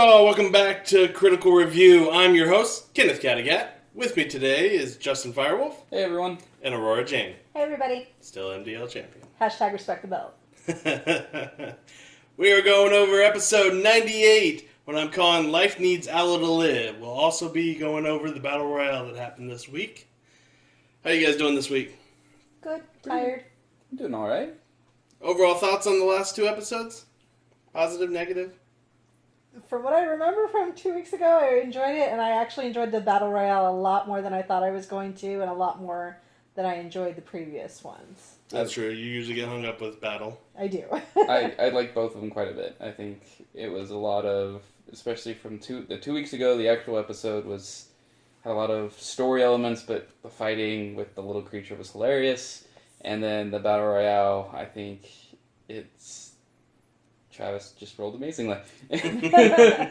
So, welcome back to Critical Review. I'm your host, Kenneth Cattigat. With me today is Justin Firewolf. Hey, everyone. And Aurora Jane. Hey, everybody. Still MDL champion. Hashtag respect the belt. We are going over episode 98, what I'm calling Life Needs Aloe to Live. We'll also be going over the Battle Royale that happened this week. How you guys doing this week? Good. Tired. I'm doing alright. Overall thoughts on the last two episodes? Positive, negative? From what I remember from 2 weeks ago, I enjoyed it, and I actually enjoyed the Battle Royale a lot more than I thought I was going to, and a lot more than I enjoyed the previous ones. That's true. You usually get hung up with battle. I do. I like both of them quite a bit. I think it was a lot of, especially from 2 weeks ago, the actual episode had a lot of story elements, but the fighting with the little creature was hilarious. And then the Battle Royale, I think Travis just rolled amazingly. Well,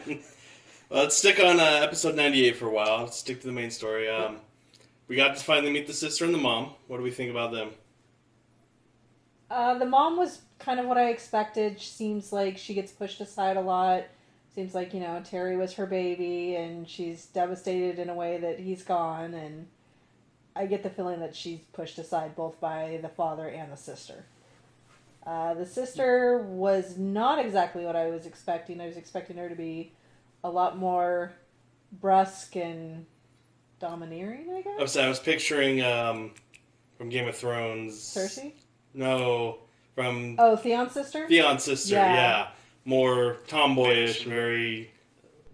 let's stick on episode 98 for a while. Let's stick to the main story. We got to finally meet the sister and the mom. What do we think about them? The mom was kind of what I expected. She seems like she gets pushed aside a lot. Seems like, Terry was her baby, and she's devastated in a way that he's gone, and I get the feeling that she's pushed aside both by the father and the sister. The sister was not exactly what I was expecting. I was expecting her to be a lot more brusque and domineering, I guess. I was picturing from Game of Thrones. Cersei? No, from... Oh, Theon's sister? Theon's sister, yeah. More tomboyish, very,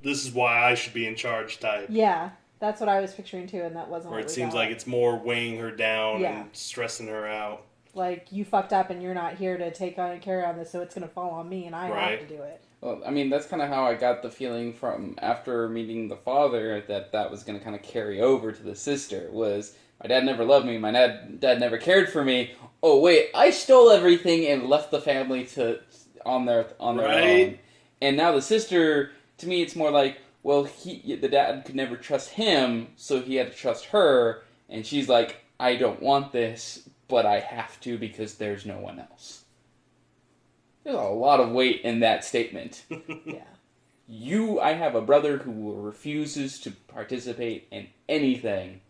this is why I should be in charge type. Yeah, that's what I was picturing too, and that wasn't Where what it we seems got. like it's more weighing her down and stressing her out. Like, you fucked up and you're not here to take on and carry on this, so it's going to fall on me and I have to do it. Well, I mean, that's kind of how I got the feeling from after meeting the father that was going to kind of carry over to the sister, was my dad never loved me, my dad never cared for me. Oh, wait, I stole everything and left the family on their own. And now the sister, to me, it's more like, well, the dad could never trust him, so he had to trust her, and she's like, I don't want this, but I have to because there's no one else. There's a lot of weight in that statement. Yeah. I have a brother who refuses to participate in anything,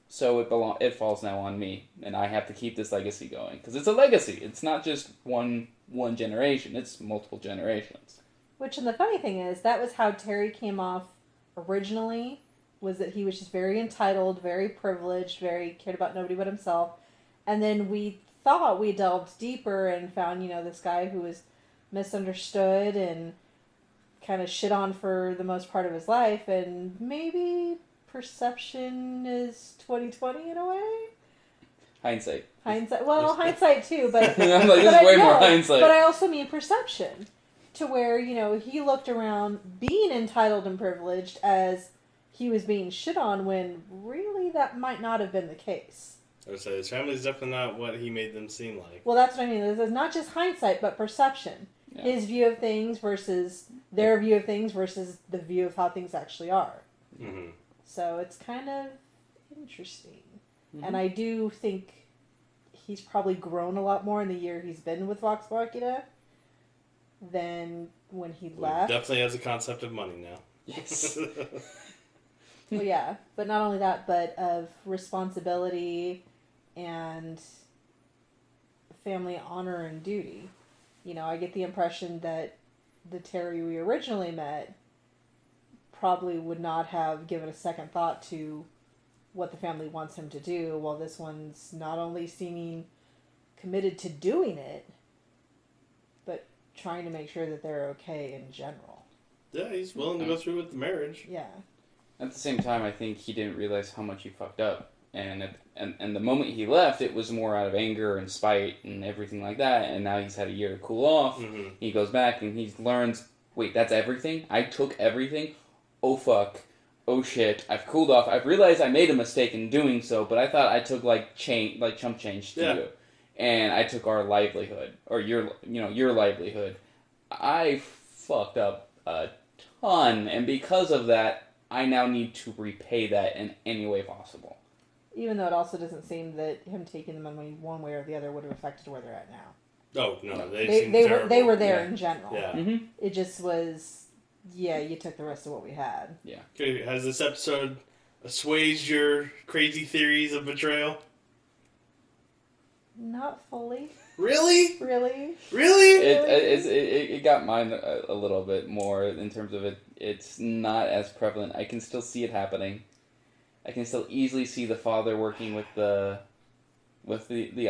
so it falls now on me, and I have to keep this legacy going. Because it's a legacy. It's not just one generation. It's multiple generations. Which, and the funny thing is, that was how Terry came off originally, was that he was just very entitled, very privileged, very cared about nobody but himself. And then we thought we delved deeper and found, this guy who was misunderstood and kind of shit on for the most part of his life, and maybe perception is 20/20 in a way. Hindsight. Well, hindsight too, but I'm like, this is way more hindsight. But I also mean perception, to where he looked around being entitled and privileged as he was being shit on, when really that might not have been the case. I would say his family's definitely not what he made them seem like. Well, that's what I mean. This is not just hindsight, but perception. Yeah. His view of things versus their view of things versus the view of how things actually are. Mm-hmm. So it's kind of interesting. Mm-hmm. And I do think he's probably grown a lot more in the year he's been with Vox Machina than when he left. He definitely has a concept of money now. Yes. Well, yeah. But not only that, but of responsibility and family honor and duty. I get the impression that the Terry we originally met probably would not have given a second thought to what the family wants him to do, while this one's not only seeming committed to doing it, but trying to make sure that they're okay in general. Yeah, he's willing to go through with the marriage. Yeah. At the same time, I think he didn't realize how much he fucked up. And the moment he left, it was more out of anger and spite and everything like that. And now he's had a year to cool off. Mm-hmm. He goes back and he learns, wait, that's everything? I took everything? Oh, fuck. Oh, shit. I've cooled off. I've realized I made a mistake in doing so, but I thought I took, chump change to you. And I took our livelihood, or your livelihood. I fucked up a ton, and because of that, I now need to repay that in any way possible. Even though it also doesn't seem that him taking the money one way or the other would have affected where they're at now. Oh, no. They were there in general. Yeah. Mm-hmm. It just was yeah, you took the rest of what we had. Yeah. Okay, has this episode assuaged your crazy theories of betrayal? Not fully. Really? Really? Really? It got mine a little bit more in terms of it. It's not as prevalent. I can still see it happening. I can still easily see the father working with the the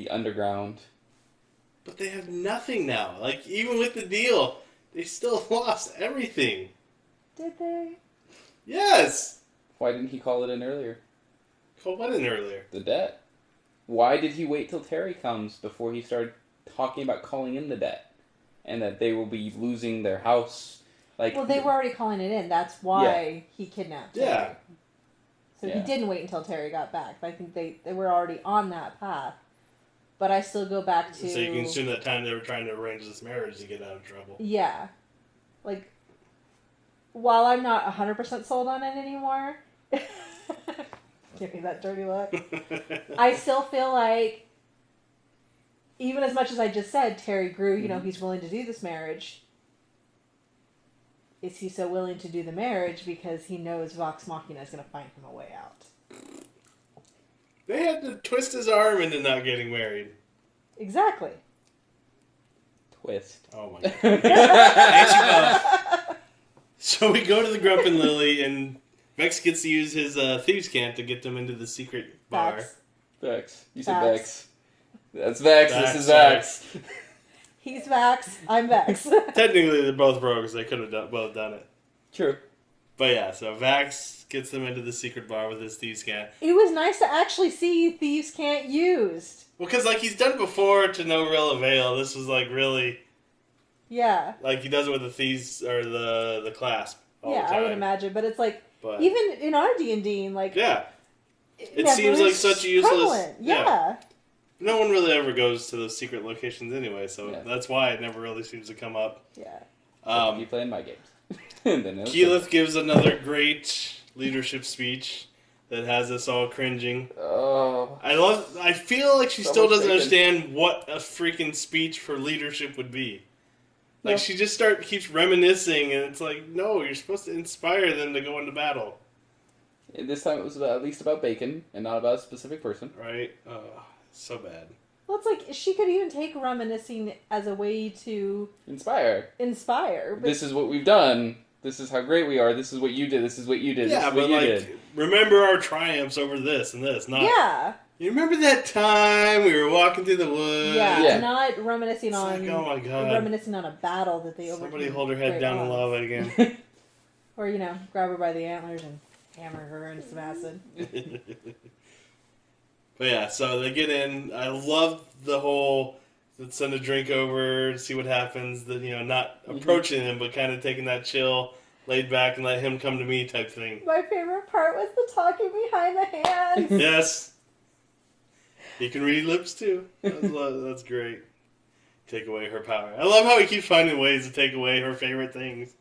underground. But they have nothing now. Like, even with the deal, they still lost everything. Did they? Yes! Why didn't he call it in earlier? Called what in earlier? The debt. Why did he wait till Terry comes before he started talking about calling in the debt? And that they will be losing their house. Like, Well, they were already calling it in. That's why he kidnapped Terry. Yeah. So Yeah. he didn't wait until Terry got back. I think they were already on that path. But I still go back to... So you can assume that time they were trying to arrange this marriage to get out of trouble. Yeah. Like, while I'm not 100% sold on it anymore... Give me that dirty look. I still feel like, even as much as I just said, Terry grew, he's willing to do this marriage. Is he so willing to do the marriage because he knows Vox Machina is going to find him a way out? They had to twist his arm into not getting married. Exactly. twist. Oh my god. Ain't you both. So we go to the Grump and Lily, and Vex gets to use his thieves' cant to get them into the secret bar. Vex. Vex. You said Vex. Vex. That's Vex. Vex, This is sorry. Vex. He's Vax. I'm Vex. Technically, they're both rogues. They could have both done it. True. But yeah, so Vax gets them into the secret bar with his thieves' cant. It was nice to actually see Thieves' Cant used. Well, because like he's done it before to no real avail. This was like really Yeah. like he does it with the thieves or the clasp. All Yeah, the time. I would imagine. But it's like, But even in our D&D, like... yeah, it never seems like is such a useless. prevalent. Yeah. No one really ever goes to those secret locations anyway, so Yeah. that's why it never really seems to come up. Yeah. You playing my games. And then it'll Keyleth gives another great leadership speech that has us all cringing. Oh. I feel like she So still much doesn't bacon. understand what a freaking speech for leadership would be. Like No. she just keeps reminiscing, and it's like, no, you're supposed to inspire them to go into battle, This time it was at least about bacon and not about a specific person. right? So bad. Well, it's like, she could even take reminiscing as a way to Inspire. inspire. But This is what we've done. This is how great we are. This is what you did. This is what you did. Yeah, this is but what you like, did. remember our triumphs over this and this. Not, yeah. You remember that time we were walking through the woods? Yeah. Yeah. Not reminiscing It's on... like, oh my god. Reminiscing on a battle that they overcame. Somebody hold her head great down in odds. lava again. Or, grab her by the antlers and hammer her into some acid. But yeah, so they get in. I love the whole let's send a drink over to see what happens. That not approaching him, but kind of taking that chill, laid back, and let him come to me type thing. My favorite part was the talking behind the hands. Yes, he can read lips too. That's great. Take away her power. I love how he keeps finding ways to take away her favorite things.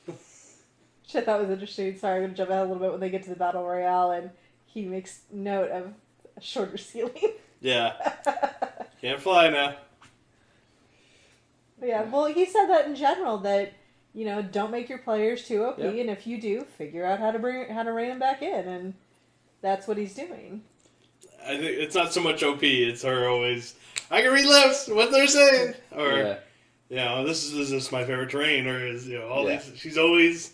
Which I thought was interesting. Sorry, I'm going to jump ahead a little bit when they get to the Battle Royale and he makes note of a shorter ceiling. Yeah, can't fly now. Yeah, well, he said that in general, that, don't make your players too OP, Yep. and if you do, figure out how to rein them back in, and that's what he's doing. I think it's not so much OP. It's her always. I can read lips. What they're saying, or Yeah. this is my favorite terrain, or is all Yeah. these. She's always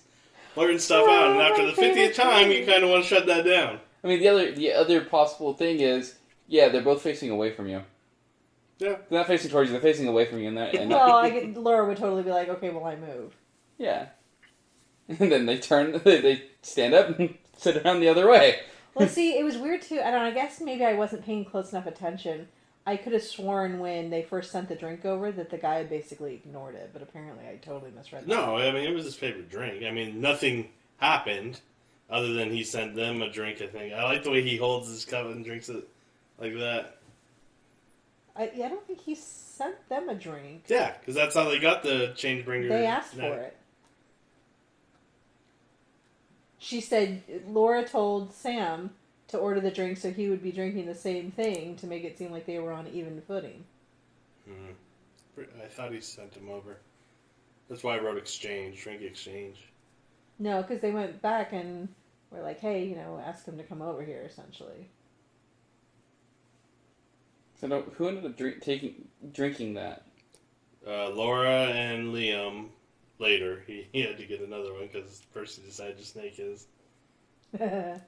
blurting stuff out, and after my the 50th favorite time, you terrain. kind of want to shut that down. I mean, the other possible thing is, they're both facing away from you. Yeah. They're not facing towards you. They're facing away from you, Well, Laura would totally be like, okay, well, I move. yeah. And then they turn. They stand up and sit around the other way. Well, see, it was weird too. I don't know, I guess maybe I wasn't paying close enough attention. I could have sworn when they first sent the drink over that the guy had basically ignored it, but apparently I totally misread that. No, I mean it was his favorite drink. I mean nothing happened other than he sent them a drink. I think I like the way he holds his cup and drinks it like that. I don't think he sent them a drink. Yeah, because that's how they got the change bringer. They asked for it. She said Laura told Sam to order the drink so he would be drinking the same thing to make it seem like they were on even footing. I thought he sent him over. That's why I wrote exchange, drink exchange. No, because they went back and were like, hey, ask him to come over here, essentially. So no, who ended up drinking that? Laura and Liam. Later, he had to get another one because Percy decided to snake his. I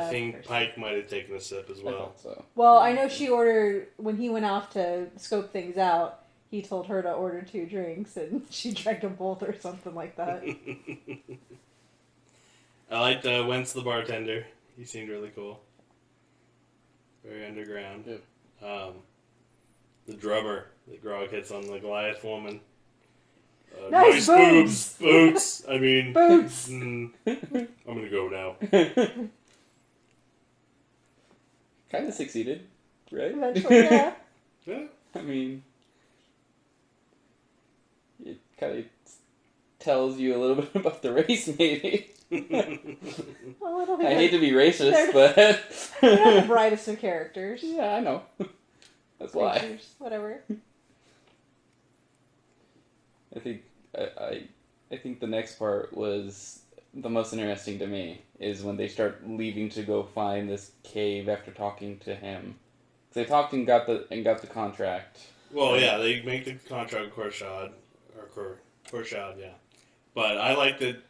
think Percy. Pike might have taken a sip as I well. thought so. Well, I know she ordered, when he went off to scope things out, he told her to order 2 drinks, and she drank them both or something like that. I liked Wentz the bartender. He seemed really cool. Very underground. Yep. The drummer that Grog hits on the Goliath woman. Nice boobs! Boots! I mean... Boots! I'm gonna go now. Kind of succeeded, right? Eventually, yeah. Yeah. I mean, it kind of tells you a little bit about the race, maybe. Well, I don't think I hate to be racist, they're- but they're not the brightest of characters. yeah, I know. That's why. Creatures, whatever. I think I think the next part was the most interesting to me is when they start leaving to go find this cave after talking to him. They talked and got the contract. Well, yeah, they make the contract with Korshad. Korshad, yeah. But I like that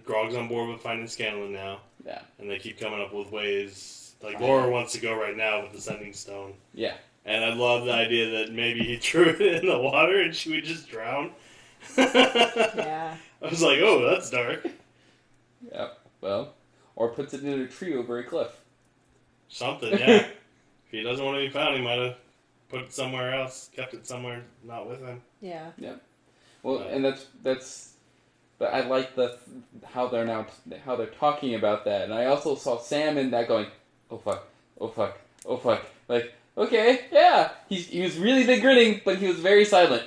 Grog's on board with finding Scanlan now. Yeah. And they keep coming up with ways. Like, Laura wants to go right now with the Sending Stone. Yeah. And I love the idea that maybe he threw it in the water and she would just drown. Yeah. I was like, oh, that's dark. Yeah. Well, or puts it in a tree over a cliff. Something, yeah. If he doesn't want to be found, he might have put it somewhere else, kept it somewhere not with him. Yeah. Yeah. Well, and that's. But I like how they're talking about that, and I also saw Sam in that going, oh fuck, oh fuck, oh fuck. Like, okay, yeah, he was really big grinning, but he was very silent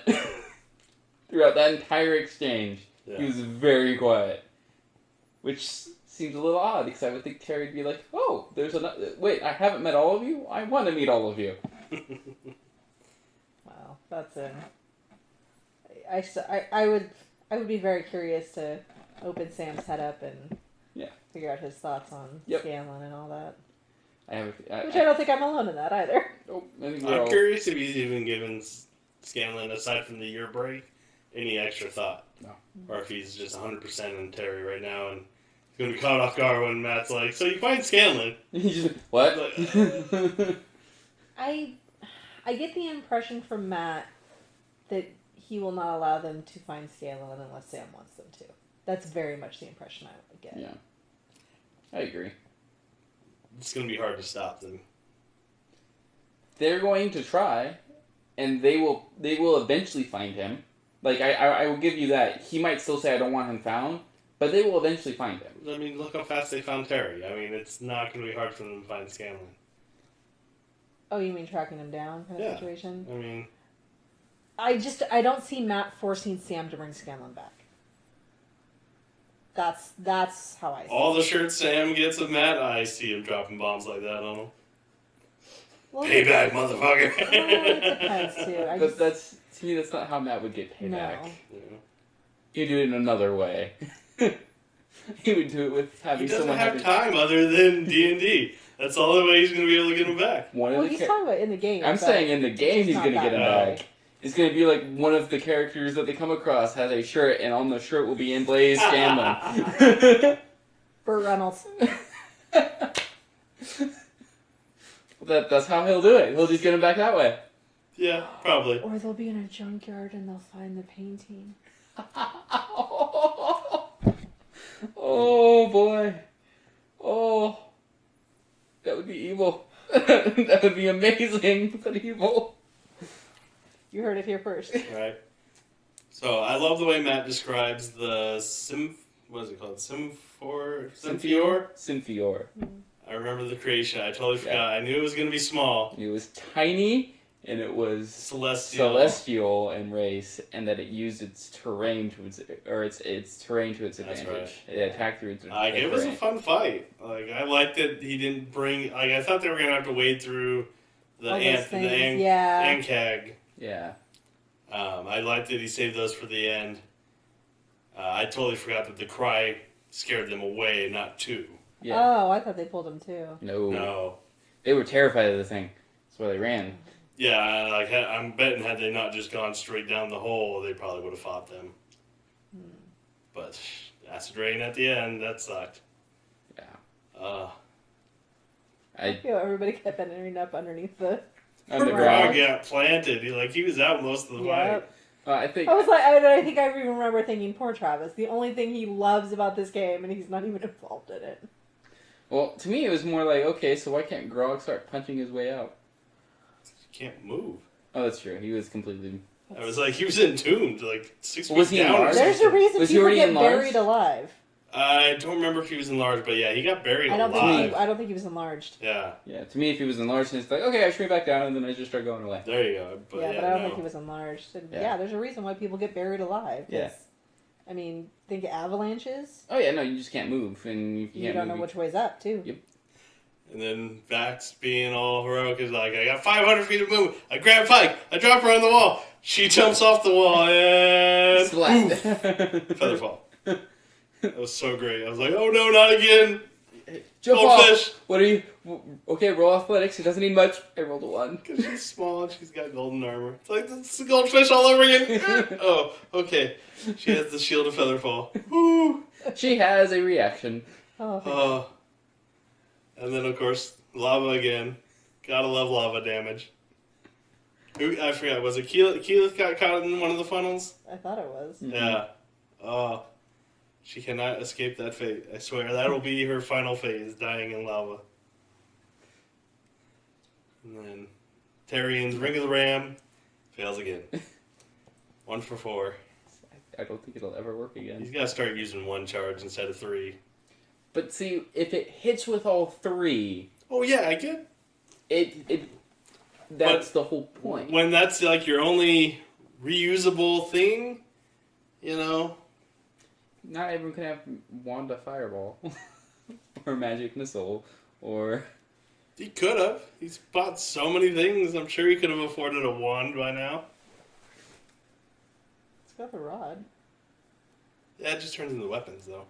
throughout that entire exchange. Yeah. He was very quiet, which seems a little odd because I would think Terry would be like, oh, there's another. Wait, I haven't met all of you. I want to meet all of you. Wow, that's it. I would be very curious to open Sam's head up and figure out his thoughts on Scanlan and all that. Which I don't think I'm alone in that either. Oh, I'm curious if he's even given Scanlan, aside from the year break, any extra thought. No. Or if he's just 100% in Terry right now and he's going to be caught off guard when Matt's like, so you find Scanlan. He's just, what? I get the impression from Matt that he will not allow them to find Scanlan unless Sam wants them to. That's very much the impression I would get. Yeah. I agree. It's going to be hard to stop them. They're going to try, and they will eventually find him. Like, I will give you that. He might still say, I don't want him found, but they will eventually find him. I mean, look how fast they found Terry. I mean, it's not going to be hard for them to find Scanlan. Oh, you mean tracking him down kind of situation? I mean... I don't see Matt forcing Sam to bring Scanlan back. That's how I see all it. the shirts Sam gets of Matt, I see him dropping bombs like that on him. Well, Payback, motherfucker! it depends, too. That's to me, that's not how Matt would get payback. No. Yeah. He'd do it in another way. He would do it with having He doesn't someone have time other than D&D. That's the only way he's going to be able to get him back. Well, he's talking about in the game. I'm saying in the game he's not going to get him that back. It's going to be like one of the characters that they come across has a shirt, and on the shirt will be in Blaze Scanlan. Burt Reynolds. That's how he'll do it. He'll just get him back that way. Yeah, probably. Or they'll be in a junkyard and they'll find the painting. Oh boy. Oh. That would be evil. That would be amazing, but evil. You heard it here first. Right. So I love the way Matt describes the what is it called? Symphior? Symphior. I remember the creation. I totally forgot. I knew it was going to be small. It was tiny, and it was celestial in race, and that it used its terrain to its terrain to its advantage. Right. It attacked through its terrain. It was a fun fight. Like, I liked that he didn't bring. Like, I thought they were going to have to wade through the All those things, Ankag. Yeah. I liked that he saved those for the end. I totally forgot that the cry scared them away, not two. Yeah. Oh, I thought they pulled him too. No. They were terrified of the thing. That's why they ran. Yeah, I'm betting had they not just gone straight down the hole, they probably would have fought them. But acid rain at the end, that sucked. Yeah. I feel everybody kept ending up underneath the... Grog got planted. He was out most of the fight. I think I think I even remember thinking, poor Travis, the only thing he loves about this game, and he's not even involved in it. Well, to me, it was more like, okay, so why can't Grog start punching his way out? He can't move. Oh, that's true. He was completely... I was like, he was entombed, 6 feet Was he down. enlarged? There's a reason Was he people already get enlarged? buried alive. I don't remember if he was enlarged, but yeah, he got buried I don't alive. think he was enlarged. Yeah. Yeah, to me, if he was enlarged, it's like, okay, I shrink back down, and then I just start going away. There you go. But I don't think he was enlarged. And Yeah. there's a reason why people get buried alive. Yeah. I mean, think avalanches. Oh, yeah, no, you just can't move. And You don't know which way's up, too. Yep. And then Vax being all heroic is like, I got 500 feet of movement. I grab Pike. I drop her on the wall. She jumps off the wall and... Splat. Feather fall. That was so great. I was like, oh no, not again. Jump Goldfish. off. What are you... Okay, roll athletics. He doesn't need much. I rolled a 1. Because she's small and she's got golden armor. It's like, it's the goldfish all over again. Oh, okay. She has the shield of Featherfall. Woo! She has a reaction. Oh, And then, of course, lava again. Gotta love lava damage. I forgot, was it Keyleth got caught in one of the funnels? I thought it was. Mm-hmm. Yeah. Oh. She cannot escape that fate. I swear, that'll be her final phase, dying in lava. And then Tyrion's Ring of the Ram fails again. 1 for 4. I don't think it'll ever work again. He's got to start using 1 charge instead of 3. But see, if it hits with all 3... Oh yeah, I get that's but the whole point. when that's your only reusable thing, Not everyone can have Wanda Fireball. or Magic Missile. Or... He could have. He's bought so many things. I'm sure he could have afforded a wand by now. It's got the rod. Yeah, it just turns into weapons though.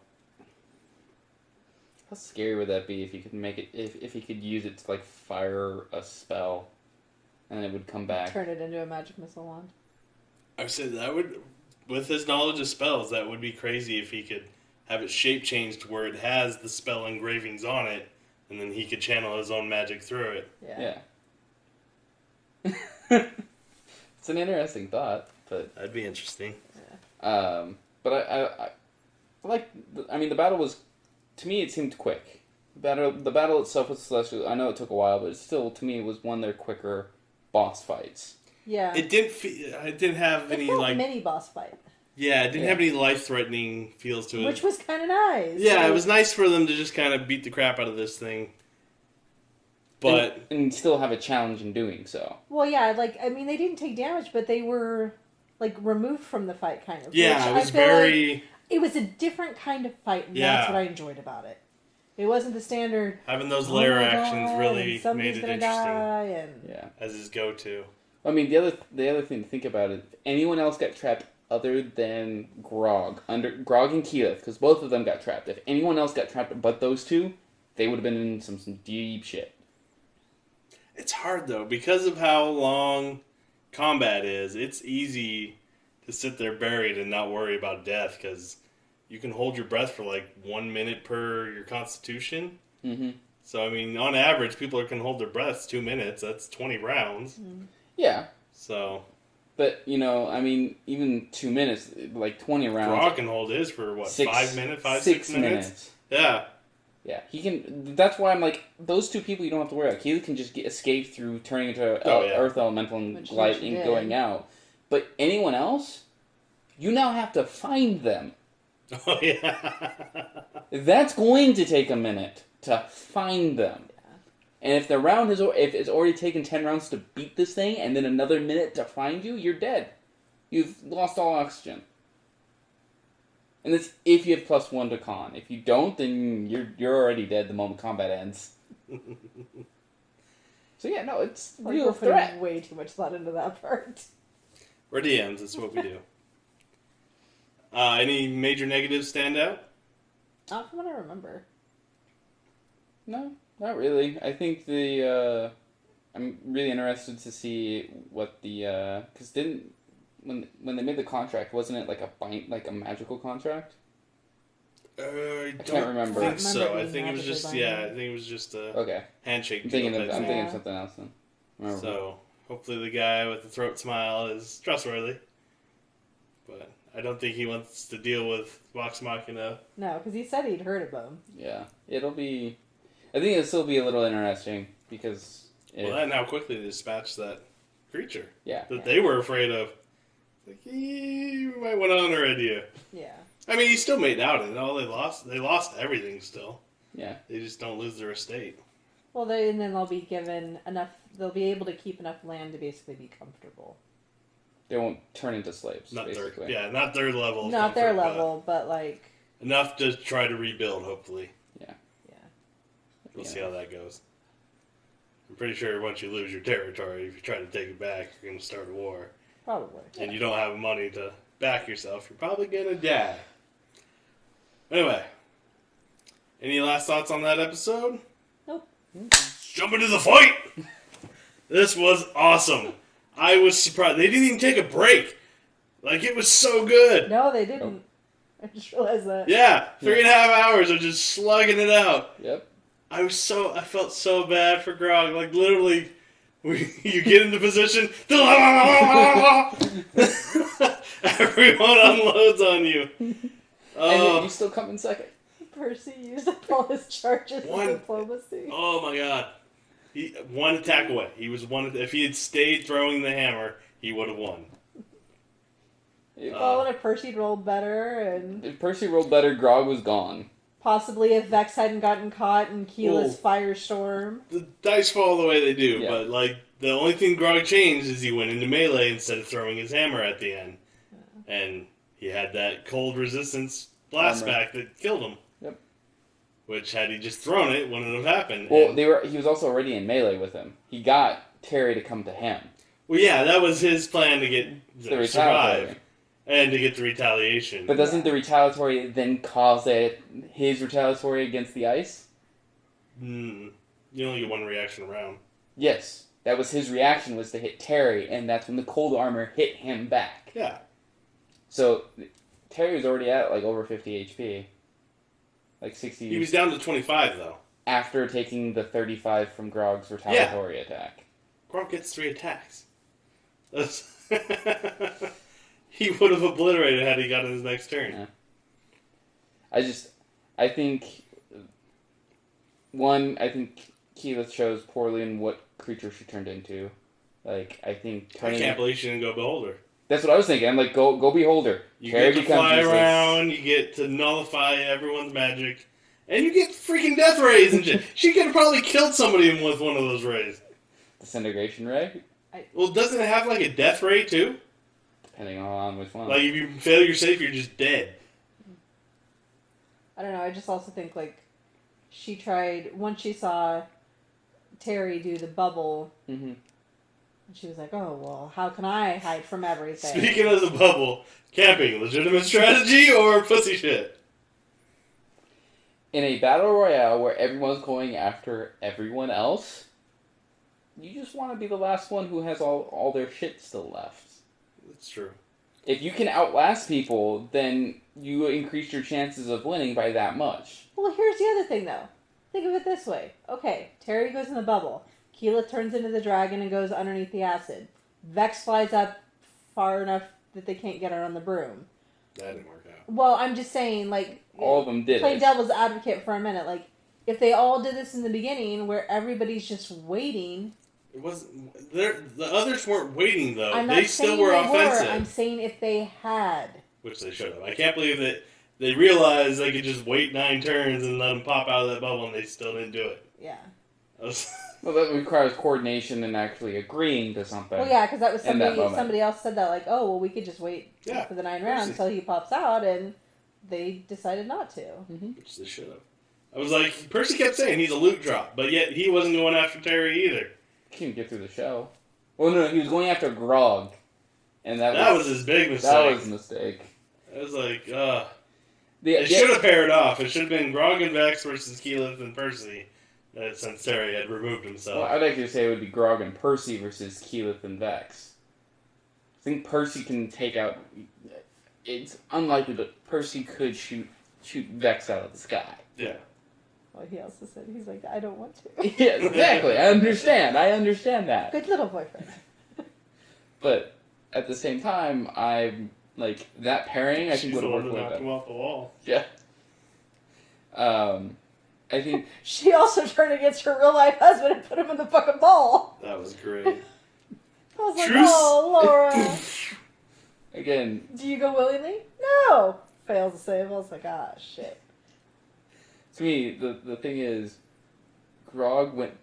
How scary would that be if you could make it... If he could use it to, fire a spell, and it would come back? Turn it into a magic missile wand. I said that would, with his knowledge of spells, that would be crazy if he could have it shape changed where it has the spell engravings on it, and then he could channel his own magic through it. Yeah. It's an interesting thought, but... That'd be interesting. But I like... the battle was... To me, it seemed quick. The battle itself with Celestial, I know it took a while, but still, to me, it was one of their quicker boss fights. Yeah. It didn't have any, mini boss fight. Yeah, it didn't have any life-threatening feels to it. Which was kind of nice. Yeah, it was nice for them to just kind of beat the crap out of this thing. But... And still have a challenge in doing so. Well, yeah, they didn't take damage, but they were, removed from the fight, kind of. Yeah, which it was I feel very... it was a different kind of fight, and that's what I enjoyed about it. It wasn't the standard... Having those layer actions really made it interesting. Die as his go-to. I mean, the other thing to think about is, if anyone else got trapped other than Grog and Keyleth, because both of them got trapped. If anyone else got trapped but those two, they would have been in some deep shit. It's hard, though. Because of how long combat is, it's easy to sit there buried and not worry about death, because you can hold your breath for 1 minute per your constitution. Mm-hmm. So, on average, people can hold their breaths 2 minutes. That's 20 rounds. Mm. Yeah. So... But, even 2 minutes, 20 rounds... Grog can hold his for, 5 minutes? 6 minutes? Yeah. Yeah, he can... That's why I'm those two people you don't have to worry about. Keyleth can just escape through turning into Earth Elemental and gliding, going out. But anyone else, you now have to find them. Oh, yeah. That's going to take a minute to find them. And if if it's already taken 10 rounds to beat this thing, and then another minute to find you, you're dead. You've lost all oxygen. And that's if you have +1 to con. If you don't, then you're already dead the moment combat ends. So yeah, no, it's real we're putting threat. way too much thought into that part. We're DMs. That's what we do. Any major negatives stand out? Not from what I remember. No, not really. I think I'm really interested to see what the because when they made the contract, wasn't it like a magical contract? I can't remember. I think so. I Being think it was magically just binding. I think it was just a Okay, handshake. I'm thinking deal of type I'm thing. thinking of something else then. Remember. So hopefully the guy with the throat smile is trustworthy. But I don't think he wants to deal with Vox Machina. No, because he said he'd heard of them. Yeah, it'll be. I think it'll still be a little interesting because. Well, and how quickly they dispatched that creature Yeah. that they were afraid of. Like, you might want to honor idea. Yeah. I mean, he still made out in it. All they lost everything still. Yeah. They just don't lose their estate. Well, and then they'll be given enough. They'll be able to keep enough land to basically be comfortable. They won't turn into slaves. Not basically. not their level. Of Not their comfort, level, but like enough to try to rebuild. Hopefully, yeah. we'll see how that goes. I'm pretty sure once you lose your territory, if you try to take it back, you're going to start a war. Probably. And you don't have money to back yourself, you're probably going to die. Anyway, any last thoughts on that episode? Nope. Let's jump into the fight! This was awesome. I was surprised. They didn't even take a break. Like, it was so good. No, they didn't. I just realized that. Yeah, 3.5 hours of just slugging it out. Yep. I felt so bad for Grog. Like, literally, you get into position, everyone unloads on you. And yet you still come in second. Percy used up all his charges One- in diplomacy. Oh my god. One attack away. He was one. If he had stayed throwing the hammer, he would have won. Well, if Percy rolled better, and If Percy rolled better, Grog was gone. possibly if Vex hadn't gotten caught in Keela's Well, firestorm. The dice fall the way they do, Yeah. but like the only thing Grog changed is he went into melee instead of throwing his hammer at the end, and he had that cold resistance blast Armor. back that killed him. Yep. Which had he just thrown it, wouldn't have happened. Well, And- he was also already in melee with him. He got Terry to come to him. well, yeah, that was his plan to get The to retaliatory. survive and to get the retaliation. But doesn't the retaliatory then cause his retaliatory against the ice? You only get one reaction around. Yes. That was his reaction, was to hit Terry, and that's when the cold armor hit him back. Yeah. So, Terry was already at, like, over 50 HP. Like 60... He was down to 25, though. After taking the 35 from Grog's retaliatory attack. Grog gets 3 attacks. He would have obliterated had he gotten his next turn. Yeah. I think Keyleth chose poorly in what creature she turned into. Like, I think I can't believe she didn't go Beholder. That's what I was thinking. I'm like, go Beholder. You Terry get to becomes fly useless. around, you get to nullify everyone's magic, and you get freaking death rays and shit. She could have probably killed somebody with one of those rays. Disintegration ray? Well, doesn't it have like a death ray too? Depending on which one. Like if you fail your save, you're just dead. I don't know. I just also think like she tried once she saw Terry do the bubble. Mm-hmm. And she was like, "Oh well, how can I hide from everything?" Speaking of the bubble, camping, legitimate strategy or pussy shit? In a battle royale where everyone's going after everyone else, you just want to be the last one who has all their shit still left. That's true. If you can outlast people, then you increase your chances of winning by that much. Well, here's the other thing though. Think of it this way. Okay, Terry goes in the bubble. Keela turns into the dragon and goes underneath the acid. Vex flies up far enough that they can't get her on the broom. That didn't work out. Well, I'm just saying, like, All of them did play it. devil's advocate for a minute. Like, if they all did this in the beginning, where everybody's just waiting. It wasn't. The others weren't waiting though. I'm not They still saying were they offensive, I'm saying if they had. which they should have. I can't believe that they realized they could just wait 9 turns and let them pop out of that bubble, and they still didn't do it. Yeah. I was- Well, that requires coordination and actually agreeing to something. Well, yeah, because that was In that somebody. moment. Somebody else said that, like, oh, well, we could just wait Yeah, for the 9 of rounds course. until he pops out, and they decided not to. Mm-hmm. Which they should have. I was like, Percy kept saying he's a loot drop, but yet he wasn't going after Terry either. Couldn't get through the shell. Well, no, he was going after Grog. And that was his big mistake. That was a mistake. It was like, They should have paired off. It should have been Grog and Vex versus Keyleth and Percy, since Terry had removed himself. Well, I'd actually say it would be Grog and Percy versus Keyleth and Vex. I think Percy can take out... It's unlikely, but Percy could shoot Vex out of the sky. Yeah. Well, he also said, he's like, I don't want to. Yes, exactly. I understand that. Good little boyfriend. But at the same time, I'm like that pairing. I think would have worked knocked him off the wall. Yeah. I think she also turned against her real life husband and put him in the fucking ball. That was great. I was like, Truce. oh, Laura. again. Do you go willingly? No. Fails to save. I was like, ah, shit. To me, the thing is, Grog went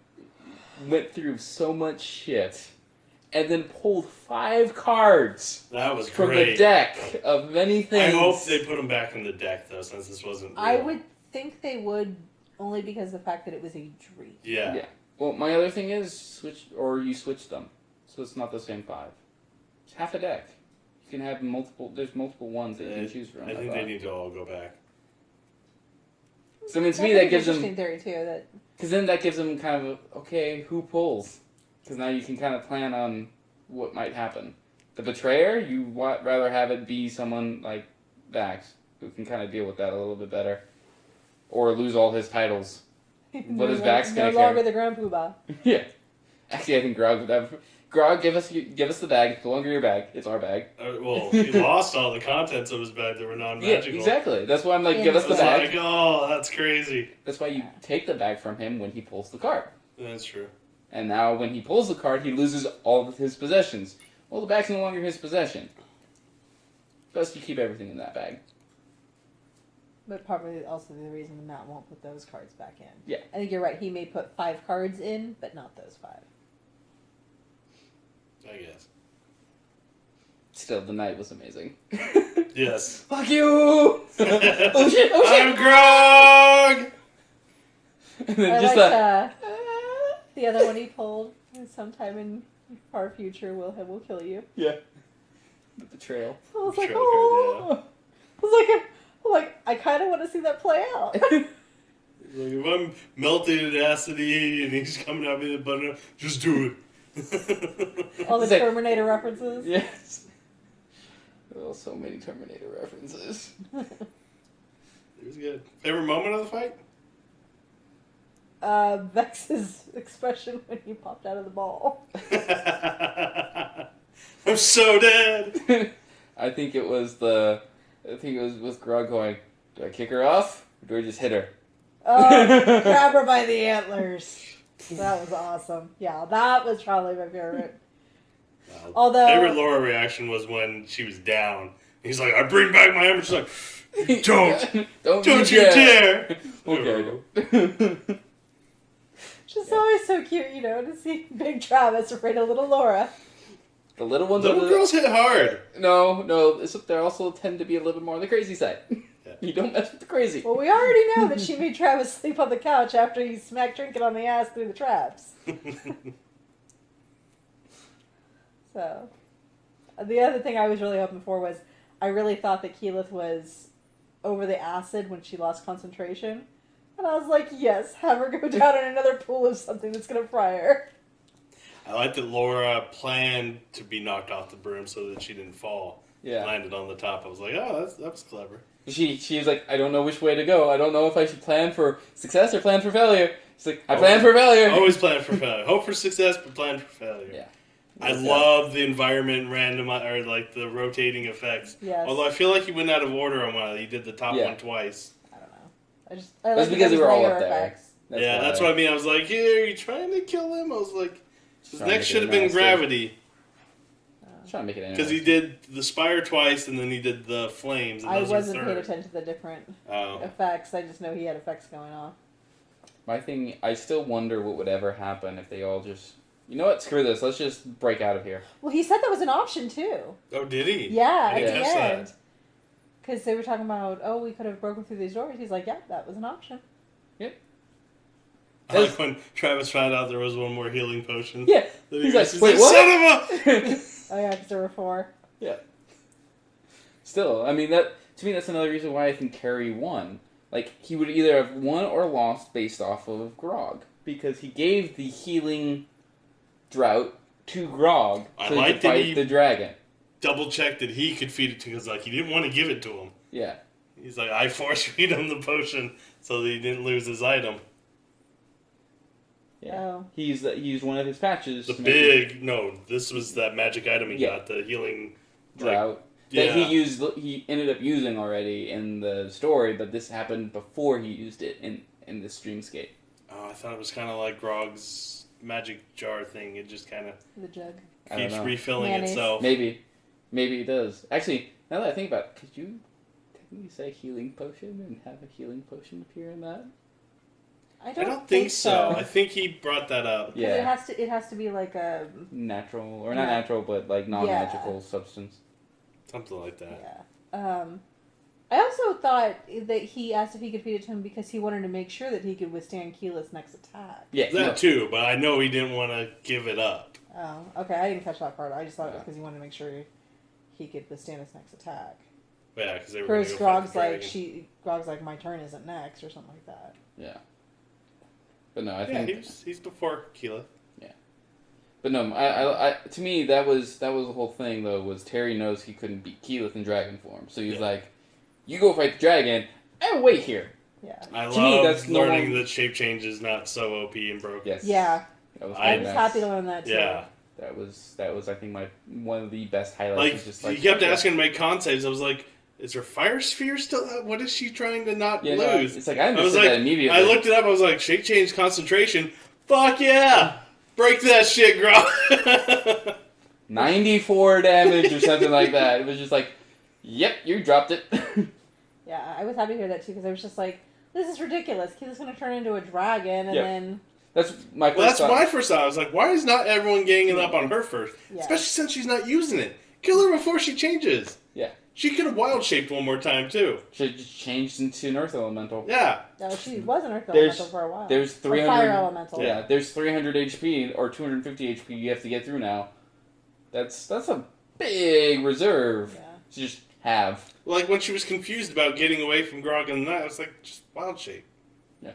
through so much shit, and then pulled 5 cards. That was from great. the deck of many things. I hope they put them back in the deck though, since this wasn't real. I would think they would, only because of the fact that it was a dream. Yeah. Well, my other thing is you switch them, so it's not the same 5. It's half a deck. You can have multiple. There's multiple ones that you can choose from. I think they need to all go back. So I mean, to me, that gives them. Interesting theory too. That Because then that gives them kind of who pulls? Because now you can kind of plan on what might happen. The betrayer, you rather have it be someone like Vax, who can kind of deal with that a little bit better, or lose all his titles. What is Vax gonna No longer the Grand Poobah. Yeah, actually, I think Grog would have. Grog, give us the bag. It's no longer your bag. It's our bag. Well, he lost all the contents of his bag that were non-magical. Yeah, exactly. That's why I'm like, Yeah. give us the bag. Like, oh, that's crazy. That's why you take the bag from him when he pulls the card. That's true. And now when he pulls the card, he loses all of his possessions. Well, the bag's no longer his possession. Best you keep everything in that bag. But probably also the reason that Matt won't put those cards back in. Yeah. I think you're right. He may put 5 cards in, but not those 5. I guess. Still, the night was amazing. Yes. Fuck you! Oh shit! Oh shit! I'm Grog! And then I just liked the other one he pulled. Sometime in far future, we'll kill you. yeah, the betrayal. I was like, Betrayal oh. card, I was like, I kind of want to see that play out. Like, if I'm melted in acid-y and he's coming at me with a button, just do it. All the It's like- Terminator references. Yes. Oh, so many Terminator references. It was good. Favorite moment of the fight? Vex's expression when he popped out of the ball. I'm so dead. I think it was with Grog going, do I kick her off or do I just hit her? Oh, grab her by the antlers. That was awesome. Yeah, that was probably my favorite. Although favorite Laura reaction was when she was down. He's like, I bring back my hammer. She's like, don't you dare. Okay. She's always so cute, you know, to see Big Travis afraid of little Laura. The little ones Little girls hit hard. No, they also tend to be a little bit more on the crazy side. Yeah. You don't mess with the crazy. Well, we already know that she made Travis sleep on the couch after he smacked Trinket on the ass through the traps. So, the other thing I was really hoping for was, I really thought that Keyleth was over the acid when she lost concentration. And I was like, yes, have her go down in another pool of something that's going to fry her. I like that Laura planned to be knocked off the broom so that she didn't fall. Yeah. Landed on the top. I was like, oh, that was clever. She was like, I don't know which way to go. I don't know if I should plan for success or plan for failure. She's like, I plan for failure. Always plan for failure. Hope for success, but plan for failure. Yeah. I love the environment or like the rotating effects. Yes. Although I feel like he went out of order on one. He did the top one twice. I don't know. I That's like because they they were all layer up there. effects. That's what I mean. I was like, hey, are you trying to kill him? I was like, his Trying to next make should it have been nasty. gravity. Trying to make it Because he did the spire twice and then he did the flames. And I those wasn't were paying third. attention to the different Oh. effects. I just know he had effects going on. My thing, I still wonder what would ever happen if they all just, you know what, screw this, let's just break out of here. Well, he said that was an option too. Oh, did he? Yeah, I at didn't the catch end. that. Because they were talking about, oh, we could have broken through these doors. He's like, yeah, that was an option. I like when Travis found out there was one more healing potion. Yeah. That He's he like, was wait, what? Son of a... Oh, yeah, because there were 4. Yeah. Still, I mean, that to me, that's another reason why I think Terry won. Like, he would either have won or lost based off of Grog. Because he gave the healing drought to Grog so he could fight the dragon. Double checked that he could feed it to him, because like, he didn't want to give it to him. Yeah. He's like, I force feed him the potion so that he didn't lose his item. Yeah. Oh. He used one of his patches. This was that magic item he got, the healing drought. That he ended up using already in the story, but this happened before he used it in this dreamscape. Oh, I thought it was kind of like Grog's magic jar thing. It just kind of The jug. keeps refilling itself. Maybe it does. Actually, now that I think about it, could you technically say healing potion and have a healing potion appear in that? I don't think so. I think he brought that up. Yeah. It has to be like a natural, or not natural, but like non-magical substance. Something like that. Yeah. I also thought that he asked if he could feed it to him because he wanted to make sure that he could withstand Keyleth's next attack. Yeah, that too. But I know he didn't want to give it up. Oh, okay. I didn't catch that part. I just thought it was because he wanted to make sure he could withstand his next attack. Yeah, because they were. Whereas Grog's like, my turn isn't next, or something like that. Yeah. But no, I think he's before Keyleth. Yeah. But no, I to me that was the whole thing though, was Terry knows he couldn't beat Keyleth in dragon form, so he's like, "You go fight the dragon, I'll wait here." Yeah. I love learning that shape change is not so OP and broken. Yes. Yeah. I was happy to learn that too. Yeah. That was I think one of the best highlights. Like, was just like you kept asking my con saves. I was like, is her fire sphere still out? What is she trying to not lose? No, it's like I understood that immediately. I looked it up. I was like, shape change concentration. Fuck yeah! Break that shit, Grog. 94 damage or something like that. It was just like, yep, you dropped it. Yeah, I was happy to hear that too because I was just like, this is ridiculous. Keyleth's going to turn into a dragon and then. That's my first thought. My first thought. I was like, why is not everyone ganging up on her first? Yeah. Especially since she's not using it. Kill her before she changes. Yeah. She could have wild shaped one more time too. She just changed into an earth elemental. Yeah. No, she was an earth elemental for a while. There's 300 fire elemental. Yeah, there's 300 HP or 250 HP you have to get through now. That's a big reserve to just have. Like when she was confused about getting away from Grog and that, I was like, just wild shape. Yeah.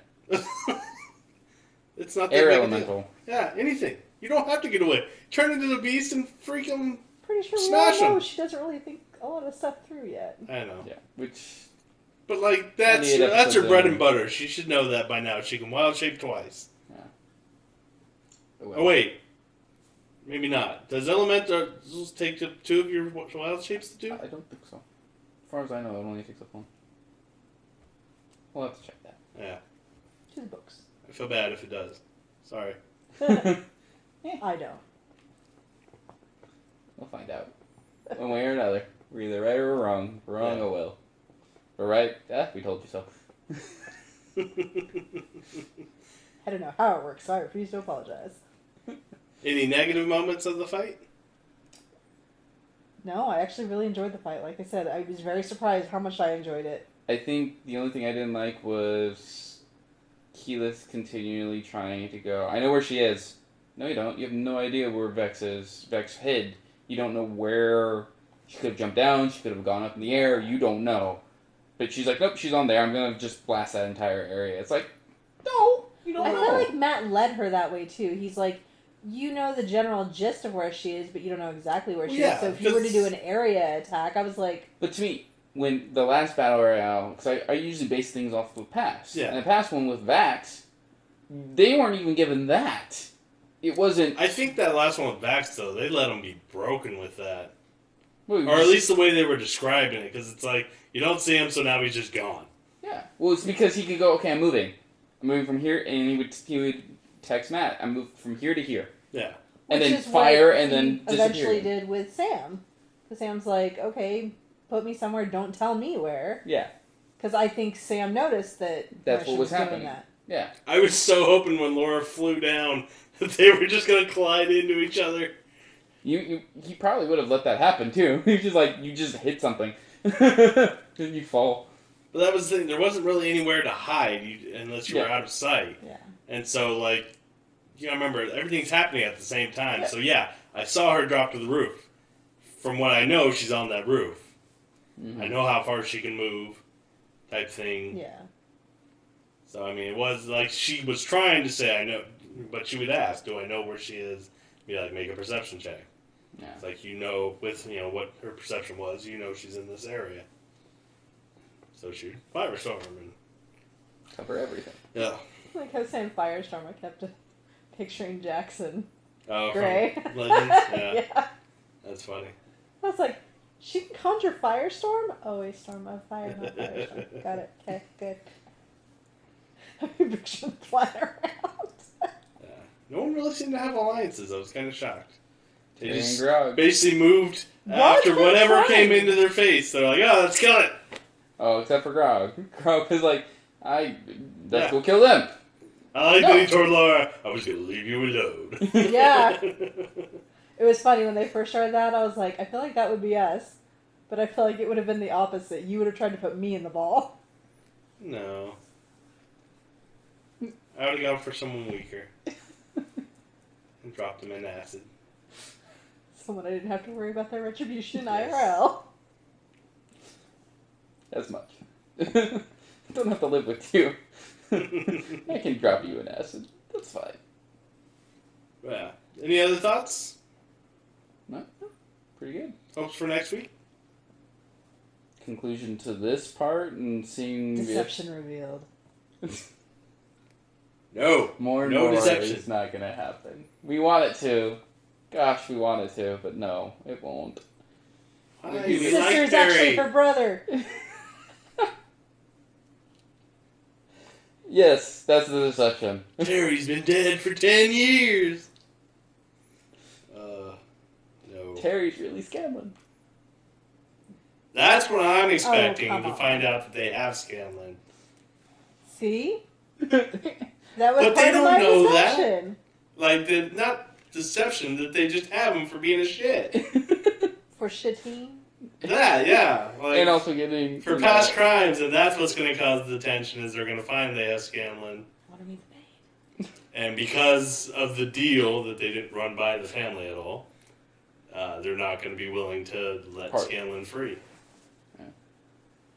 It's not that air big elemental. A deal. Yeah, anything. You don't have to get away. Turn into the beast and freaking pretty sure smash him. She doesn't really think a lot of stuff through yet. I know. Yeah, but like that's her bread and butter. She should know that by now. She can wild shape twice. Yeah. Oh wait, maybe not. Does elementals take two of your wild shapes to do? I don't think so. As far as I know, it only takes up one. We'll have to check that. Yeah. Choose books. I feel bad if it does. Sorry. I don't. We'll find out. One way or another. We're either right or wrong. Wrong, oh well. We're right. We told you so. I don't know how it works. I refuse to apologize. Any negative moments of the fight? No, I actually really enjoyed the fight. Like I said, I was very surprised how much I enjoyed it. I think the only thing I didn't like was Keyleth continually trying to go, I know where she is. No, you don't. You have no idea where Vex is. Vex hid. You don't know where. She could have jumped down. She could have gone up in the air. You don't know. But she's like, nope, she's on there. I'm going to just blast that entire area. It's like, no, you don't know. I feel like Matt led her that way, too. He's like, you know the general gist of where she is, but you don't know exactly where she is. So if you were to do an area attack, I was like... But to me, when the last battle royale, because I usually base things off of past. Yeah. And the past one with Vax, they weren't even given that. It wasn't... I think that last one with Vax, though, they let him be broken with that. Well, or at least the way they were describing it, because it's like, you don't see him, so now he's just gone. Yeah. Well, it's because he could go, okay, I'm moving from here, and he would text Matt, I moved from here to here. Yeah. And then fire, and then eventually did with Sam. Because Sam's like, okay, put me somewhere, don't tell me where. Yeah. Because I think Sam noticed that that's what was happening. Doing that. Yeah. I was so hoping when Laura flew down that they were just going to collide into each other. He probably would have let that happen, too. He's just like, you just hit something. You fall. But that was the thing. There wasn't really anywhere to hide unless you were out of sight. Yeah. And so, like, you know, remember, everything's happening at the same time. Yeah. So, yeah, I saw her drop to the roof. from what I know, she's on that roof. Mm-hmm. I know how far she can move, type thing. Yeah. So, I mean, it was like she was trying to say, I know, but she would ask, do I know where she is? Be like, make a perception check. Yeah. It's like, with, what her perception was, she's in this area. So she'd firestorm and... Cover everything. Yeah. Like I was saying Firestorm, I kept picturing Jackson Oh, Gray. from Legends? Yeah. Yeah. That's funny. I was like, she can conjure Firestorm? Oh, a storm of fire, not Firestorm. Got it. Okay, good. I picture them flying around. Yeah. No one really seemed to have alliances. I was kind of shocked. They Terry just and Grog. basically moved What? after They're whatever trying. came into their face. They're like, oh, let's kill it. Oh, except for Grog. Grog was like, let's Yeah. go kill them. I like No. that he told Laura, I was going to leave you alone. Yeah. It was funny when they first started that. I was like, I feel like that would be us. But I feel like it would have been the opposite. You would have tried to put me in the ball. No. I would have gone for someone weaker. And dropped them in acid. Someone I didn't have to worry about their retribution Yes. IRL. As much. Don't have to live with you. I can drop you in acid. That's fine. Yeah. Any other thoughts? No? Pretty good. Hopes for next week? Conclusion to this part and seeing Deception revealed. if No. more and No more deception. is not going to happen. We want it to. Gosh, we want it to, but no, it won't. Hi, You we Sister's like actually Terry. her brother. Yes, that's the deception. Terry's been dead for 10 years. No. Terry's really Scanlan. That's what I'm expecting come to on. find out that they have Scanlan. See? That was But they part of don't my know that. deception. Like, not deception, that they just have him for being a shit. For shitting. That, yeah. Like, And also getting... for past crimes, and that's what's going to cause the tension, is they're going to find they have Scanlan. What do you mean? And because of the deal that they didn't run by the family at all, they're not going to be willing to let Part. Scanlan free. Yeah.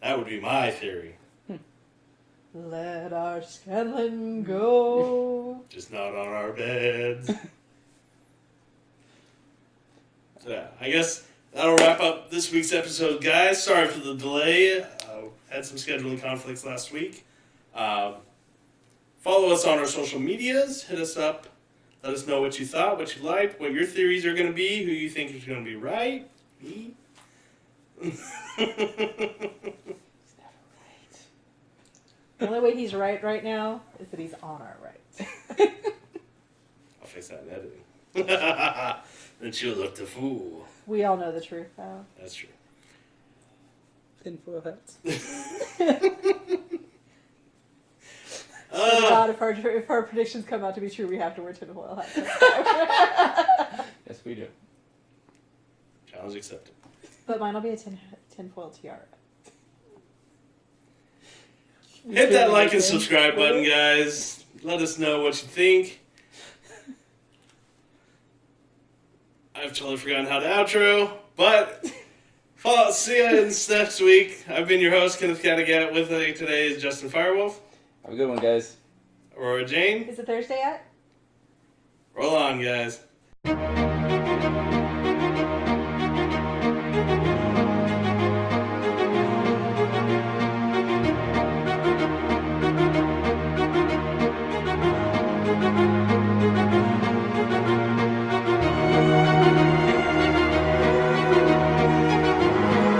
That would be my theory. Let our Scanlan go. Just not on our beds. So yeah, I guess that'll wrap up this week's episode, guys. Sorry for the delay. Had some scheduling conflicts last week. Follow us on our social medias. Hit us up. Let us know what you thought, what you liked, what your theories are going to be, who you think is going to be right. Me. The only way he's right now is that he's on our right. I'll fix that in editing. Then she'll look the fool. We all know the truth, though. That's true. Tinfoil hats. God, if our predictions come out to be true, we have to wear tinfoil hats. Yes, we do. Challenge accepted. But mine will be a tinfoil tiara. Hit that like and subscribe button, guys. Let us know what you think. I've totally forgotten how to outro, but see you next week. I've been your host, Kenneth Cattegat. With me today is Justin Firewolf. Have a good one, guys. Aurora Jane. Is it Thursday yet? Roll on, guys.